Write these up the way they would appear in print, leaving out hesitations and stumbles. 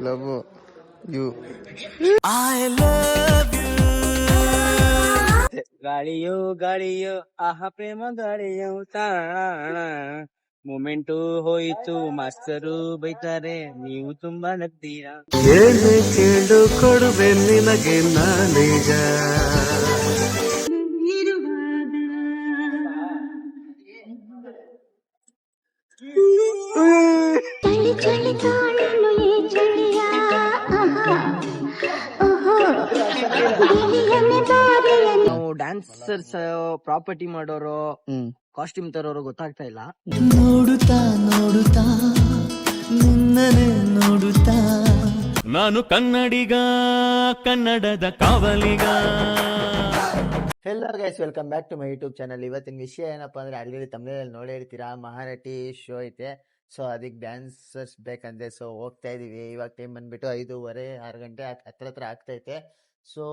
Love you. ಗಾಳಿಯೋ ಗಾಳಿಯೋ ಆಹ ಪ್ರೇಮ ಗಾಳಿಯೋ ತಾಣ moment ಹೋಯಿತು ಮಾಸ್ತರು ಬೈತಾರೆ ನೀವು ತುಂಬಾ ನಗ್ತೀರಾ. ಏನು ಕೇಳು ಕೊಡುವೆ ನಿನಗೆ ನಾನೀಗ. ನಾವು ಡ್ಯಾನ್ಸರ್ಸ್ ಪ್ರಾಪರ್ಟಿ ಮಾಡೋರು ಕಾಸ್ಟ್ಯೂಮ್ ತರೋರು ಗೊತ್ತಾಗ್ತಾ ಇಲ್ಲ. ನೋಡುತ್ತಾ ನೋಡುತ್ತಾ ನಿನ್ನನೆ ನೋಡುತ್ತಾ ನಾನು ಕನ್ನಡಿಗ, ಕನ್ನಡದ ಕಾವಲಿಗ. Hello guys, welcome back to my YouTube channel. ಇವತ್ತಿನ ವಿಷಯ ಏನಪ್ಪಾ ಅಂದ್ರೆ ಆಲ್ರೆಡಿ ತಮಿಳಲ್ಲಿ ನೋಡೇ ಇರ್ತೀರಾ, ಮಹಾನಟಿ ಶೋ ಐತೆ. ಸೊ ಅದಕ್ಕೆ ಡ್ಯಾನ್ಸರ್ಸ್ ಬೇಕಂತೆ. ಸೊ ಹೋಗ್ತಾ ಇದೀವಿ. ಇವಾಗ ಟೈಮ್ ಬಂದ್ಬಿಟ್ಟು 5:30 6 ಗಂಟೆ ಹತ್ರ ಆಗ್ತೈತೆ. ಸೊ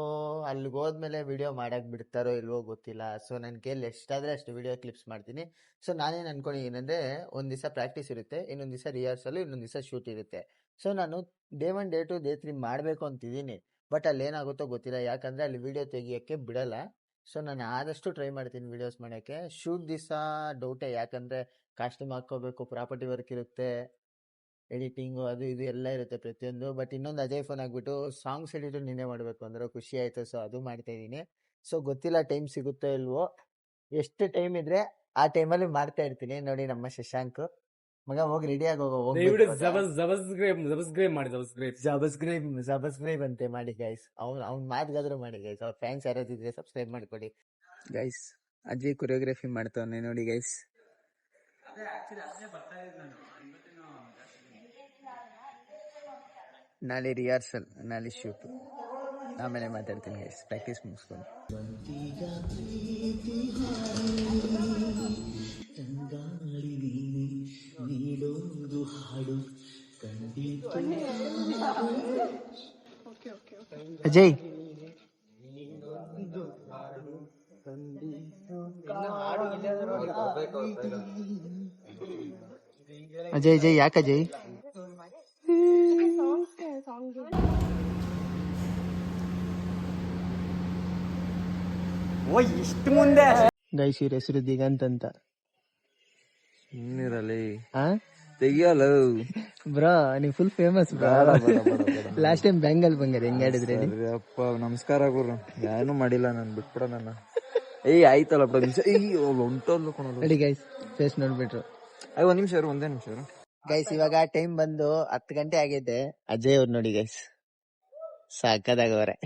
ಅಲ್ಲಿಗೆ ಹೋದ್ಮೇಲೆ ವಿಡಿಯೋ ಮಾಡಕ್ ಬಿಡ್ತಾರೋ ಇಲ್ವೋ ಗೊತ್ತಿಲ್ಲ. ಸೊ ನನ್ನ ಕೈಯಲ್ಲಿ ಎಷ್ಟಾದ್ರೆ ಅಷ್ಟು ವಿಡಿಯೋ ಕ್ಲಿಪ್ಸ್ ಮಾಡ್ತೀನಿ. ಸೊ ನಾನೇನು ಅನ್ಕೊಂಡಿದ್ದೀನಂದ್ರೆ, ಒಂದ್ ದಿವಸ ಪ್ರಾಕ್ಟೀಸ್ ಇರುತ್ತೆ, ಇನ್ನೊಂದ್ ದಿವಸ ರಿಹರ್ಸಲ್, ಇನ್ನೊಂದ್ ದಿವಸ ಶೂಟ್ ಇರುತ್ತೆ. ಸೊ ನಾನು ಡೇ 1 ಡೇ 2 ಡೇ 3 ಮಾಡಬೇಕು ಅಂತಿದ್ದೀನಿ. ಬಟ್ ಅಲ್ಲಿ ಏನಾಗುತ್ತೋ ಗೊತ್ತಿಲ್ಲ, ಯಾಕಂದ್ರೆ ಅಲ್ಲಿ ವಿಡಿಯೋ ತೆಗಿಯೋಕ್ಕೆ ಬಿಡಲ್ಲ. ಸೊ ನಾನು ಆದಷ್ಟು ಟ್ರೈ ಮಾಡ್ತೀನಿ ವಿಡಿಯೋಸ್ ಮಾಡೋಕ್ಕೆ. ಶೂಟ್ ದಿವಸ ಡೌಟೇ, ಯಾಕಂದರೆ ಕಾಸ್ಟ್ಯೂಮ್ ಹಾಕ್ಕೋಬೇಕು, ಪ್ರಾಪರ್ಟಿ ವರ್ಕ್ ಇರುತ್ತೆ, ಎಡಿಟಿಂಗು ಅದು ಇದು ಎಲ್ಲ ಇರುತ್ತೆ ಪ್ರತಿಯೊಂದು. ಬಟ್ ಇನ್ನೊಂದು ಅಜಯ್ ಫೋನ್ ಆಗಿಬಿಟ್ಟು ಸಾಂಗ್ಸ್ ಎಡಿಟರ್ ನೀನೇ ಮಾಡಬೇಕು ಅಂದ್ರೆ ಖುಷಿ ಆಯಿತು. ಸೊ ಅದು ಮಾಡ್ತಾ ಇದ್ದೀನಿ. ಸೊ ಗೊತ್ತಿಲ್ಲ ಟೈಮ್ ಸಿಗುತ್ತೋ ಇಲ್ವೋ, ಎಷ್ಟು ಟೈಮ್ ಇದ್ರೆ ಆ ಟೈಮಲ್ಲಿ ಮಾಡ್ತಾ ಇರ್ತೀನಿ. ನೋಡಿ ನಮ್ಮ ಶಶಾಂಕ್ ಮಗ, ಹೋಗಿ ರೆಡಿಯಾಗಿ ಸಬ್ಸ್ಕ್ರೈಬ್ ಅಂತೆ ಮಾಡಿ ಗೈಸ್. ಅವ್ನ ಮಾತುಗಾದ್ರೂ ಮಾಡಿ ಗೈಸ್. ಅವ್ರ ಫ್ಯಾನ್ಸ್ ಯಾರಾದಿದ್ರೆ ಸಬ್ಸ್ಕ್ರೈಬ್ ಮಾಡ್ಕೊಡಿ ಗೈಸ್. ಅಜಯ್ ಕೊರಿಯೋಗ್ರಫಿ ಮಾಡ್ತಾವನೆ ನೋಡಿ ಗೈಸ್. ನಾಳೆ ರಿಹರ್ಸಲ್, ನಾಳೆ ಶೂಟ್, ಆಮೇಲೆ ಮಾತಾಡ್ತೀನಿ ಗೈಸ್, ಪ್ರಾಕ್ಟೀಸ್ ಮುಗಿಸ್ಕೊಂಡು. ಅಜಯ್ ಅಜಯ್ ಅಜಯ್ ಯಾಕೆ ಅಜಯ್? ಓ ಇಷ್ಟು ಮುಂದೆ ಗೈಸ್, ಇವ್ರ ಹೆಸರು ದಿಗಂತ್ ಅಂತ. ತೆಗಿಯಲ್ಲ ಬ್ರಾ, ನೀವು ಫುಲ್ ಫೇಮಸ್ ಬ್ರಾ. ಲಾಸ್ಟ್ ಟೈಮ್ ಬ್ಯಾಂಗಲ್ ಬಂಗಾರ ಹೆಂಗ್ ಆಡಿದ್ರಿ? ಅಪ್ಪ ನಮಸ್ಕಾರ ಗುರು, ಏನು ಮಾಡಿಲ್ಲ ನಾನು, ಬಿಟ್ಬಿಡ ನನ್ನ. ಆಯ್ತಲ್ಲ ನೋಡಿ ಗೈಸ್, ಫೇಸ್ ನೋಡ್ಬಿಟ್ರು. ಒಂದ್ ನಿಮಿಷ ಇರು, ಒಂದೇ ನಿಮಿಷ ಇರು ಗೈಸ್. ಇವಾಗ ಟೈಮ್ ಬಂದು 10 ಗಂಟೆ ಆಗೈತೆ. ಅಜಯ್ ಅವ್ರು ನೋಡಿ ಗೈಸ್, ಸಾಕದಾಗವ್ರೆ.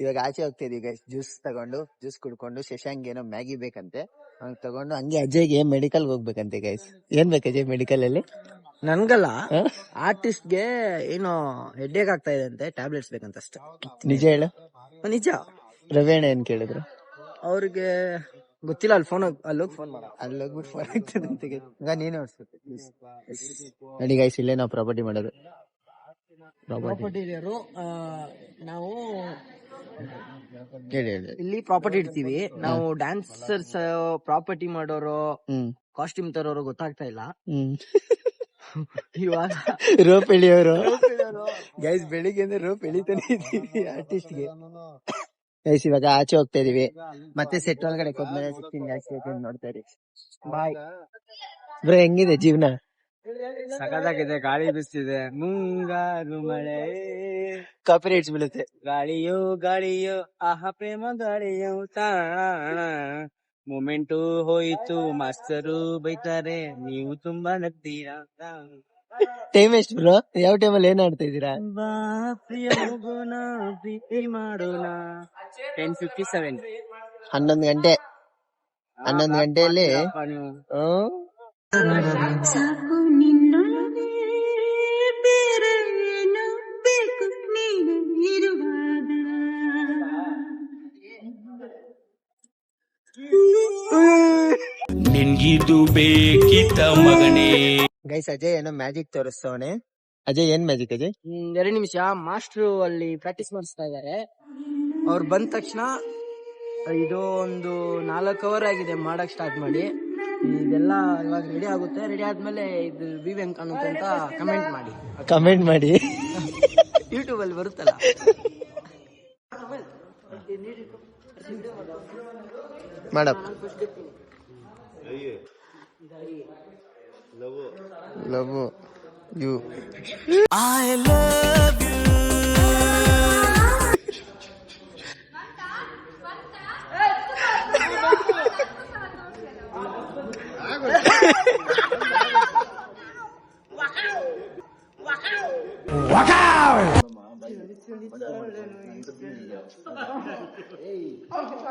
ಇವಾಗ ಆಚೆ ಹೋಗ್ತಾ ಇದೀವಿ ಗೈಸ್, ಜ್ಯೂಸ್ ಕುಡ್ಕೊಂಡು. ಶಶಾಂಕ್ ಏನೋ ಮ್ಯಾಗಿ ಬೇಕಂತೆ, ಹಂಗ್ ತಗೊಂಡು ಹಂಗೆ ಅಜಯ್ಗೆ ಮೆಡಿಕಲ್ ಹೋಗ್ಬೇಕಂತೆ ಗೈಸ್. ಏನ್ ಬೇಕು ಅಜಯ್ ಮೆಡಿಕಲ್ ಅಲ್ಲಿ? ನನ್ಗಲ್ಲ, ಆರ್ಟಿಸ್ಟ್ಗೆ ಏನೋ ಹೆಡ್ಡೇಕ್ ಆಗ್ತಾ ಇದೆ ಅಂತೆ, ಟ್ಯಾಬ್ಲೆಟ್ಸ್ ಬೇಕಂತ ಅಷ್ಟೇ. ನಿಜ ಹೇಳು. ನಿಜ. ರವೇಣ ಏನ್ ಕೇಳಿದ್ರು? ಅವ್ರಿಗೆ ಗೊತ್ತಿಲ್ಲ, ಅಲ್ಲಿ ಹೋಗಿ ಫೋನ್ ಮಾಡ, ಅಲ್ಲಿ ಹೋಗ್ಬಿಟ್ಟು ಫೋನ್ ಆಗ್ತದೆ ಅಂತ ನೀನು ನೋಡಿ ಗೈಸ್. ಇಲ್ಲೇ ನಾವು ಪ್ರಾಪರ್ಟಿ ಮಾಡೋದು. ಪ್ರಾಪರ್ಟಿ ನಾವು ಹೇಳಿ ಇಲ್ಲಿ ಪ್ರಾಪರ್ಟಿ ಇಡ್ತೀವಿ. ನಾವು ಡ್ಯಾನ್ಸರ್ಸ್ ಪ್ರಾಪರ್ಟಿ ಮಾಡೋರು ಕಾಸ್ಟ್ಯೂಮ್ ತರೋರು ಗೊತ್ತಾಗ್ತಾ ಇಲ್ಲ. ಇವಾಗ ರೋಪ್ ಎಳಿಯೋರು ಗೈಸ್, ಬೆಳಿಗ್ಗೆ ರೋಪ್ ಎಳಿತಾನೆ ಇದೀವಿ ಆರ್ಟಿಸ್ಟ್ಗೆ ಗೈಸ್. ಇವಾಗ ಆಚೆ ಹೋಗ್ತಾ ಇದೀವಿ, ಮತ್ತೆ ಸೆಟ್ ಒಳಗಡೆ ಹೋದ್ಮೇಲೆ ಸಿಗ್ತೀನಿ ಜಾಸ್ತಿ ನೋಡ್ತಾ ಇರಿ. Bye bro. ಹೆಂಗಿದೆ ಜೀವನ? ಸಖತ್ತಾಗಿದೆ, ಗಾಳಿ ಬಿಸ್ತಿದೆ, ಮುಂಗಾರು ಮಳೆ, ಕಾಪಿರೈಟ್ಸ್ ಬೀಳುತ್ತೆ. ಗಾಳಿಯೋ ಗಾಳಿಯೋ ಆಹ ಪ್ರೇಮ ಗಾಳಿಯೋ ತಾಣ ಮೂಮೆಂಟು ಹೋಯಿತು ಮಾಸ್ತರು ಬೈತಾರೆ ನೀವು ತುಂಬಾ ನಗ್ತೀರಾ. ಟೈಮ್ ಎಷ್ಟು ಬ್ರೋ? ಯಾವ ಟೈಮಲ್ಲಿ ಏನ್ ಆಡ್ತಾ ಇದೀರಾ? ಬಾ ಪ್ರಿಯ ಹೋಗೋಣ, ಪ್ರೀತಿ ಮಾಡೋಣ. 10:57 11 ಗಂಟೆ. 11 ಗಂಟೆಯಲ್ಲಿ ಸಾಕು ನಿನ್ನೊಳಗೆ ಬೇರೆ ಏನು ಬೇಕು ನೀನು ಇರುವಾಗ. ನಿನ್ಗಿದು ಬೇಕಿತ್ತ ಮಗನೇ? ಗೈಸ್, ಅಜಯ್ ಏನೋ ಮ್ಯಾಜಿಕ್ ತೋರಿಸ್ತವನೆ. ಅಜಯ್ ಏನ್ ಮ್ಯಾಜಿಕ್ ಅಜಯ್? 2 ನಿಮಿಷ. ಮಾಸ್ಟ್ರು ಅಲ್ಲಿ ಪ್ರಾಕ್ಟೀಸ್ ಮಾಡಿಸ್ತಾ ಇದಾರೆ. ಅವ್ರು ಬಂದ ತಕ್ಷಣ ಇದು ಒಂದು 4 ಅವರ್ ಆಗಿದೆ ಮಾಡಕ್ ಸ್ಟಾರ್ಟ್ ಮಾಡಿ. ಇದೆಲ್ಲ ಇವಾಗ ರೆಡಿ ಆಗುತ್ತೆ. ರೆಡಿ ಆದ್ಮೇಲೆ ಇದು ವ್ಯೂ ಹೆಂಗ್ ಕಾಣುತ್ತೆ ಅಂತ ಕಮೆಂಟ್ ಮಾಡಿ ಯೂಟ್ಯೂಬ್ ಅಲ್ಲಿ ಬರುತ್ತಲ್ಲ. ಮಾಡಪ್ಪ. Love you. I love you.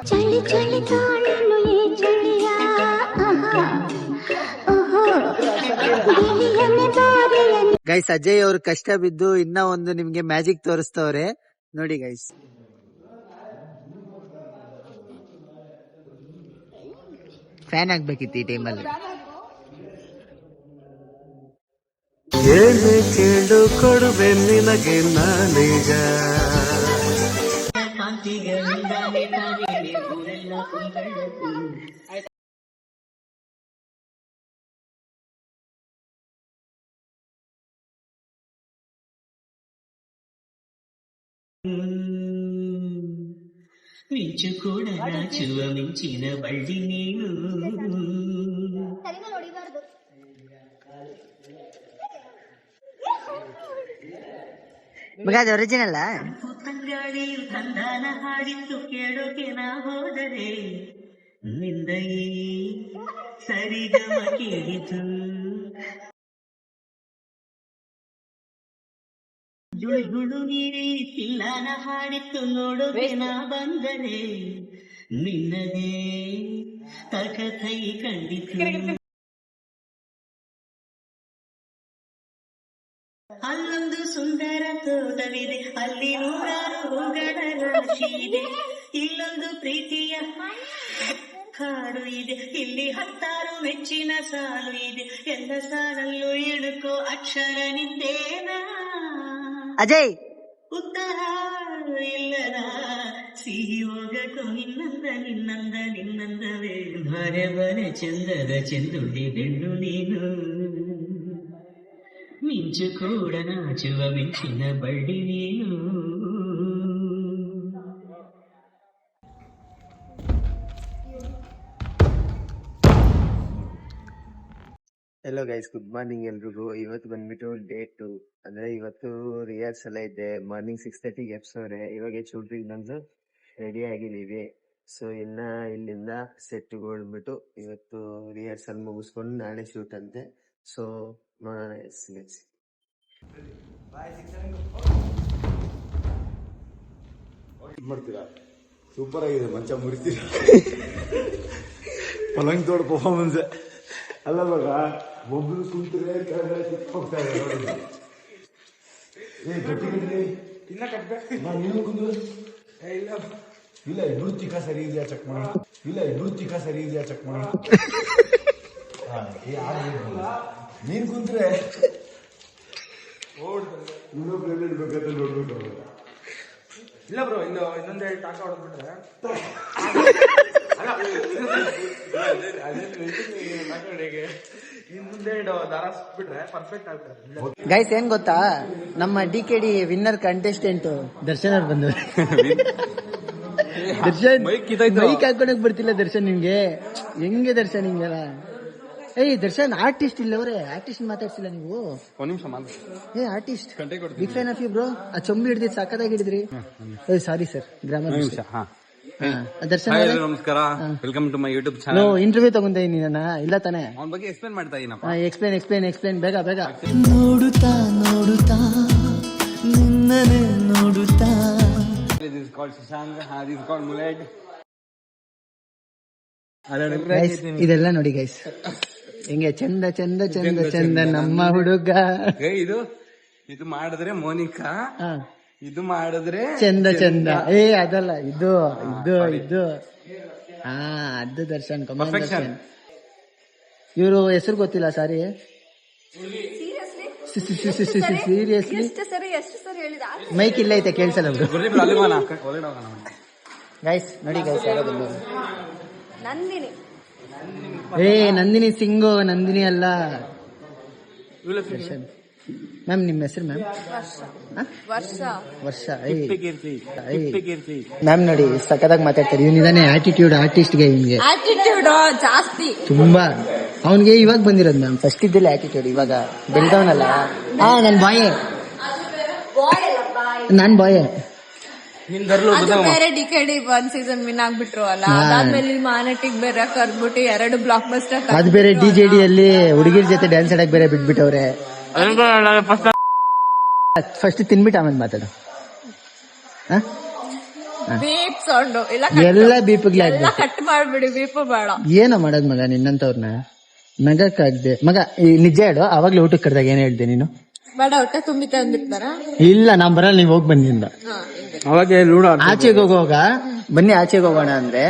ಚಳಿ ಚಳಿ ತಾಳಲು ಈ ಚಳಿಯ ಗೈಸ್, ಅಜಯ್ ಅವ್ರು ಕಷ್ಟ ಬಿದ್ದು ಇನ್ನ ಒಂದು ನಿಮ್ಗೆ ಮ್ಯಾಜಿಕ್ ತೋರಿಸ್ತವ್ರೆ ನೋಡಿ ಗೈಸ್. ಫ್ಯಾನ್ ಆಗ್ಬೇಕಿತ್ತು ಈ ಟೈಮಲ್ಲಿ. ಏನು ಕೇಳು ಕೊಡುವೆ ನಿನಗೆ ನಾನೀಗ. ಮಿಂಚು ಕೂಡ ನಾಚುವ ಮಿಂಚಿನ ಬಳ್ಳಿ ನೀನು. ಮಗ ಅದು ಒರಿಜಿನಲ್ ತಂಗಾಳಿಯು ತಂದಾನ ಹಾಡಿತ್ತು ಕೇಳೋಕೆ ನಾ ಹೋದರೆ ನಿಂದ ಈ ಸರಿಗಮ ಕೇಳಿತು. ಜುಳು ನೀರಿ ತಿಲ್ಲಾನ ಹಾಡಿತ್ತು ನೋಡೋಕೆ ನಾ ಬಂದರೆ ನಿನ್ನದೇ ತಕಥೈ ಕಂಡಿತು. ಅಲ್ಲೊಂದು ಸುಂದರ ತೋಟವಿದೆ, ಅಲ್ಲಿ ನೂರಾರು ಹೂಗಳ ರಾಶಿ ಇದೆ. ಇಲ್ಲೊಂದು ಪ್ರೀತಿಯ ಹಾಡು ಇದೆ, ಇಲ್ಲಿ 10 ಮೆಚ್ಚಿನ ಸಾಲು ಇದೆ. ಎಲ್ಲ ಸಾಲಲ್ಲೂ ಇಳುಕೋ ಅಕ್ಷರ ನಿದ್ದೇನಾ. ಅಜಯ್ ಉತ್ತರ ಇಲ್ಲದ ಸಿಹಿ ಹೋಗಟು ನಿನ್ನಂದವೇ. ಬರೆ ಬರೆ ಚಂದದ ಚೆಂದುಳ್ಳಿ ಬೆಳ್ಳು ನೀನು. ಮಿಂಚು ಕೂಡ ನಾಚುವ ಮಿಂಚಿನ ಬಳ್ಳಿ ನೀನು. ಹೆಲೋ ಗೈಸ್, ಗುಡ್ ಮಾರ್ನಿಂಗ್ ಎಲ್ರಿಗೂ. ಇವತ್ತು ಬಂದ್ಬಿಟ್ಟು ಡೇ 2, ಅಂದ್ರೆ ಇವತ್ತು ರಿಹರ್ಸಲ್ ಇದೆ. ಮಾರ್ನಿಂಗ್ 6:30ಗೆ ಎಬ್ಸವ್ರೆ. ಇವಾಗ ಶೂಟಿಂಗ್ ಬಂದು ರೆಡಿ ಆಗಿದ್ದೀವಿ. ಸೊ ಇನ್ನ ಇಲ್ಲಿಂದ ಸೆಟ್ಗೊಳ್ಬಿಟ್ಟು ಇವತ್ತು ರಿಹರ್ಸಲ್ ಮುಗಿಸ್ಕೊಂಡು ನಾಳೆ ಶೂಟ್ ಅಂತೆ. ಸೊ ನೋಡೋಣ. ಮಾಡ್ತೀರಾ? ಸೂಪರ್ ಆಗಿದೆ, ಮಂಚ ಮುರಿತೀರಾ. ಪಲಂಗ್ ತೋಡ್ ಪರ್ಫಾರ್ಮೆನ್ಸ್ ಅಲ್ಲ ಮಗ. ಒಬ್ರು ಕುಂತ್ರೆ ಹೋಗ್ತಾ ಇದೆ. ಗಟ್ಟಿ ಇನ್ನ ಕಟ್ಬೇಕು. ನೀನು ಕುಂದ್ರು ಇಲ್ಲ. ಇಬ್ರು ಚಿಕ್ಕ ಸರಿ ಇದೆಯಾ ಚೆಕ್ ಮಾಡೋಣ. ನೀನ್ ಕುಂತ್ರೆ ಇನ್ನೊಬ್ರು ಎಲ್ಲಿ ಇಡ್ಬೇಕಂತ ನೋಡ್ಬೇಕು. ಇಲ್ಲ ಬ್ರೋ, ಇನ್ನೊಂದೇ ಟಾಕ ಹೊಡೆದ್ಬಿಟ್ರೆ ಮುಂದೆ ದಾರ ಬಿಟ್ರೆ ಪರ್ಫೆಕ್ಟ್ ಆಗ್ತದೆ. ಗೈಸ್, ಏನ್ ಗೊತ್ತಾ, ನಮ್ಮ DKD ವಿನ್ನರ್ ಕಂಟೆಸ್ಟೆಂಟ್ ದರ್ಶನ್ ಅವ್ರು ಬಂದ್ರು. ದರ್ಶನ್ ಬೈಕ್ ಹಾಕೊಳಕ್ ಬರ್ತಿಲ್ಲ ದರ್ಶನ್. ನಿಮ್ಗೆ ಹೆಂಗೆ ದರ್ಶನ್ ಹಿಂಗೆಲ್ಲ? ಏಯ್ ದರ್ಶನ್, ಆರ್ಟಿಸ್ಟ್ ಇಲ್ಲ ಅವ್ರೆ. ಆರ್ಟಿಸ್ಟ್ ಮಾತಾಡ್ಸಿಲ್ಲ ನೀವು. ಏ artist, big fan of you bro. ಆ ಚೊಂಬಿ ಹಿಡಿದಿದ್ ಸಾಕದಾಗಿ ಹಿಡಿದ್ರಿ. Sorry sir, grammar. ದರ್ಶನ್ ನಮಸ್ಕಾರ, welcome to my YouTube channel. Interview ತಗೊಂತ ಇದೀನಿ ಇಲ್ಲ ತಾನೆ? ಅವನ ಬಗ್ಗೆ ಎಕ್ಸ್ಪ್ಲೇನ್ ಮಾಡ್ತಾ ಇದೀನಪ್ಪ. ಎಕ್ಸ್ಪ್ಲೇನ್ ಬೇಗ. ನೋಡುತ್ತಾ ನೋಡುತ್ತಾ ನಿನ್ನನೆ ನೋಡುತ್ತಾ. This is called Shashank, this is called Muled. ಇದೆಲ್ಲ ನೋಡಿ ಗೈಸ್, ಹಿಂಗೆ ಚಂದ ಚಂದ ಚಂದ ಚಂದ ನಮ್ಮ ಹುಡುಗ. ಇದು ಮಾಡಿದ್ರೆ ಮೋನಿಕಾ, ಇದು ಮಾಡಿದ್ರೆ ಚಂದ ಚಂದ. ಅದಲ್ಲ, ಇದು ಅದು ದರ್ಶನ್. ದರ್ಶನ್ ಇವರು ಹೆಸರು ಗೊತ್ತಿಲ್ಲ. ಸಾರಿ, ಸೀರಿಯಸ್ಲಿ ಮೈಕ್ ಇಲ್ಲ ಐತೆ, ಕೇಳ್ಸಲ್ಲ ಬಿಡು. ಗೈಸ್ ನೋಡಿ ಗೈಸ್, ಯಾರೋ ಬಂದವರು. ನಂದಿನಿ ನಂದಿನಿ ಸಿಂಗು, ನಂದಿನಿ ಅಲ್ಲ. ಮ್ಯಾಮ್ ನಿಮ್ಮ ಹೆಸರು ಮ್ಯಾಮ್? ವರ್ಷ. ಮ್ಯಾಮ್ ನೋಡಿ ಸಖತ್ತಾಗಿ ಮಾತಾಡ್ತಾರೆ. ಇವನಿದಾನೆ ಆಟಿಟ್ಯೂಡ್ ಆರ್ಟಿಸ್ಟ್ಗೆ, ಇವನ್ಗೆ ಆಟಿಟ್ಯೂಡ್ ಜಾಸ್ತಿ ತುಂಬಾ. ಅವನಿಗೆ ಇವಾಗ ಬಂದಿರೋದು ಮ್ಯಾಮ್, ಫಸ್ಟ್ ಇದ್ದಿಲ್ಲ ಆಟಿಟ್ಯೂಡ್, ಇವಾಗ ಬೆಳ್ದವನಲ್ಲ. ನನ್ ಬಾಯೇ, ನಾನ್ ಬಾಯೇ. ಅದು ಬೇರೆ ಡಿಕೆಡಿ 1 ಸೀಸನ್ ವಿನ್ ಆಗ್ಬಿಟ್ರು ಅಲ್ಲ, ಅದಾದ್ಮೇಲೆ ಮಾನಟಿಗ್ ಬೇರೆ ಕರ್ದ್ಬಿಟ್ಟು 2 ಬ್ಲಾಕ್ ಬಸ್ಟರ್. ಅದು ಬೇರೆ DJD ಅಲ್ಲಿ ಹುಡುಗಿರ್ ಜೊತೆ ಡ್ಯಾನ್ಸ್ ಆಡಕ್ ಬೇರೆ ಬಿಟ್ಬಿಟ್ಟವ್ರೆ. ಫಸ್ಟ್ ತಿನ್ಬಿಟ್ಟು ಆಮೇಲೆ ಮಾತಾಡು. ಬೀಪ್ ಸೌಂಡ್ ಎಲ್ಲ ಬೀಪ್ಗ್ಲೇ ಎಲ್ಲ ಕಟ್ ಮಾಡ್ಬಿಡಿ, ಬೀಪ್ ಬೇಡ. ಏನೋ ಮಾಡೋದ್ ಮಗ ನಿನ್ನಂತವ್ರನ್ನ ನಗಕ್ಕಾಗ್ದೆ. ಮಗ ನಿಜ ಹೇಳು, ಅವಾಗ್ಲೇ ಊಟಕ್ಕೆ ಕರೆದಾಗ ಏನ್ ಹೇಳ್ದೆ ನೀನು? ಬೇಡ, ಹೊಟ್ಟೆ ತುಂಬಿತ ಅಂದಿರ್ತಾರ. ಇಲ್ಲ ನಾನ್ ಬರಲ್ಲ, ನೀವ್ ಹೋಗ್ ಬಂದಿಂದ. ಅವಾಗ ಲೂಡೋ ಆಚೆಗೆ ಹೋಗುವಾಗ ಬನ್ನಿ ಆಚೆಗೆ ಹೋಗೋಣ ಅಂದ್ರೆ,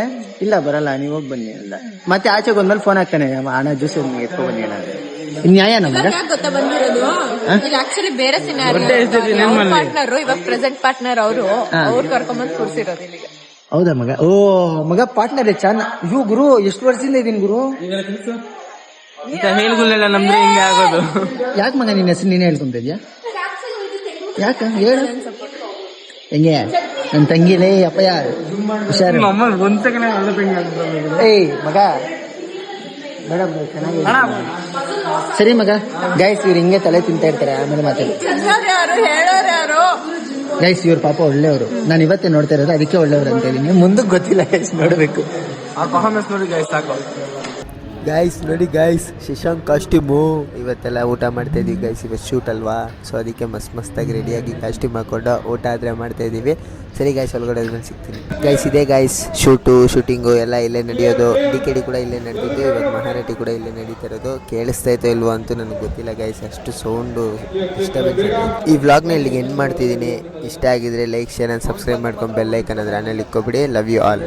ಇಲ್ಲ ಬರಲ್ಲ ನೀವ್ ಹೋಗ್ ಬನ್ನಿ ಅಂದ. ಮತ್ತೆ ಆಚೆಗೆ ಹೋದ್ಮೇಲೆ ಫೋನ್ ಹಾಕ್ತಾನೆ, ಹಣ ಜ್ಯೂಸ್ ಎತ್ಕೊ ಬನ್ನಿ ಅಣ್ಣ. ನ್ಯಾಯ ನಮಗ ಗೊತ್ತಾ ಬಂದಿರೋದು? ಇದು ಆಕ್ಚುಲಿ ಬೇರೆ ಪಾರ್ಟ್ನರ್, ಇವಾಗ ಪ್ರೆಸೆಂಟ್ ಪಾರ್ಟ್ನರ್ ಅವ್ರು ಕರ್ಕೊಂಡ್ಬಂದು ಕೂರ್ಸಿರೋದು ಇಲ್ಲಿಗೆ. ಹೌದಾ ಮಗ? ಓ ಮಗ ಪಾರ್ಟ್ನರ್ ಚೆನ್ನ. ಇವು ಗುರು ಎಷ್ಟು ವರ್ಷದಿಂದ ಇದೀನಿ ಗುರು. ಹೇಳ್ಗುಲ್ಲ ನಮ್ದ್ರೆ ಹಿಂಗೆ ಆಗೋದು. ಯಾಕೆ ಮಗ ನಿನ್ನ ಹೆಸರು ನೀನೇ ಹೇಳ್ಕೊಂತಿದ್ಯಾ? ಯಾಕ ಹೇಳು. ಹೆಂಗೆ ನನ್ ತಂಗಿಲೇ ಅಪ್ಪಯ್ಯ ಹುಷಾರು. ಏಯ್ ಮಗ ಮೇಡಮ್ ಚೆನ್ನಾಗಿ. ಸರಿ ಮಗ. ಗೈಸ್ ಇವ್ರು ಹಿಂಗೆ ತಲೆ ತಿಂತಾ ಇರ್ತಾರೆ, ಆಮೇಲೆ ಮಾತಾಡಿ. ಗೈಸ್ ಇವ್ರ ಪಾಪ ಒಳ್ಳೆಯವರು, ನಾನು ಇವತ್ತೇ ನೋಡ್ತಾ ಇರೋದು, ಅದಕ್ಕೆ ಒಳ್ಳೆಯವರು ಅಂತ ಇದೀನಿ. ಮುಂದಕ್ಕೆ ಗೊತ್ತಿಲ್ಲ ಗೈಸ್, ನೋಡ್ಬೇಕು. ಪರ್ಫಾರ್ಮೆನ್ಸ್ ನೋಡಿ ಗೈಸ್, ಸಾಕು. ಗೈಸ್ ನೋಡಿ ಗೈಸ್, ಶಶಾಂಕ್ ಕಾಸ್ಟ್ಯೂಮು. ಇವತ್ತೆಲ್ಲ ಊಟ ಮಾಡ್ತಾ ಇದೀವಿ ಗೈಸ್, ಇವತ್ತು ಶೂಟ್ ಅಲ್ವಾ, ಸೊ ಅದಕ್ಕೆ ಮಸ್ತಾಗಿ ರೆಡಿಯಾಗಿ ಕಾಸ್ಟ್ಯೂಮ್ ಹಾಕೊಂಡು ಊಟ ಆದರೆ ಮಾಡ್ತಾ ಇದೀವಿ. ಸರಿ ಗೈಸ್, ಒಳಗಡೆ ಆದ್ಮೇಲೆ ಸಿಗ್ತೀನಿ ಗೈಸ್. ಇದೇ ಗೈಸ್ ಶೂಟಿಂಗು ಎಲ್ಲ ಇಲ್ಲೇ ನಡೆಯೋದು. DKD ಕೂಡ ಇಲ್ಲೇ ನಡೆದಿದ್ದು, ಇವಾಗ ಮಹಾನಟಿ ಕೂಡ ಇಲ್ಲೇ ನಡೀತಾ ಇರೋದು. ಕೇಳಿಸ್ತಾ ಇತ್ತೋ ಇಲ್ವೋ ಅಂತೂ ನನಗೆ ಗೊತ್ತಿಲ್ಲ ಗೈಸ್, ಅಷ್ಟು ಸೌಂಡು ಡಿಸ್ಟರ್ಬೆನ್ಸ್. ಈ ವ್ಲಾಗ್ನ ಇಲ್ಲಿಗೆ ಎಂಡ್ ಮಾಡ್ತಿದ್ದೀನಿ. ಇಷ್ಟ ಆಗಿದ್ರೆ ಲೈಕ್, ಶೇರ್ ಆ್ಯಂಡ್ ಸಬ್ಸ್ಕ್ರೈಬ್ ಮಾಡ್ಕೊಂಡು ಬೆಲ್ ಐಕನ್ ಅಂದರೆ ಆನಲ್ಲಿ ಇಕ್ಕೊಬಿಡಿ. Love you all.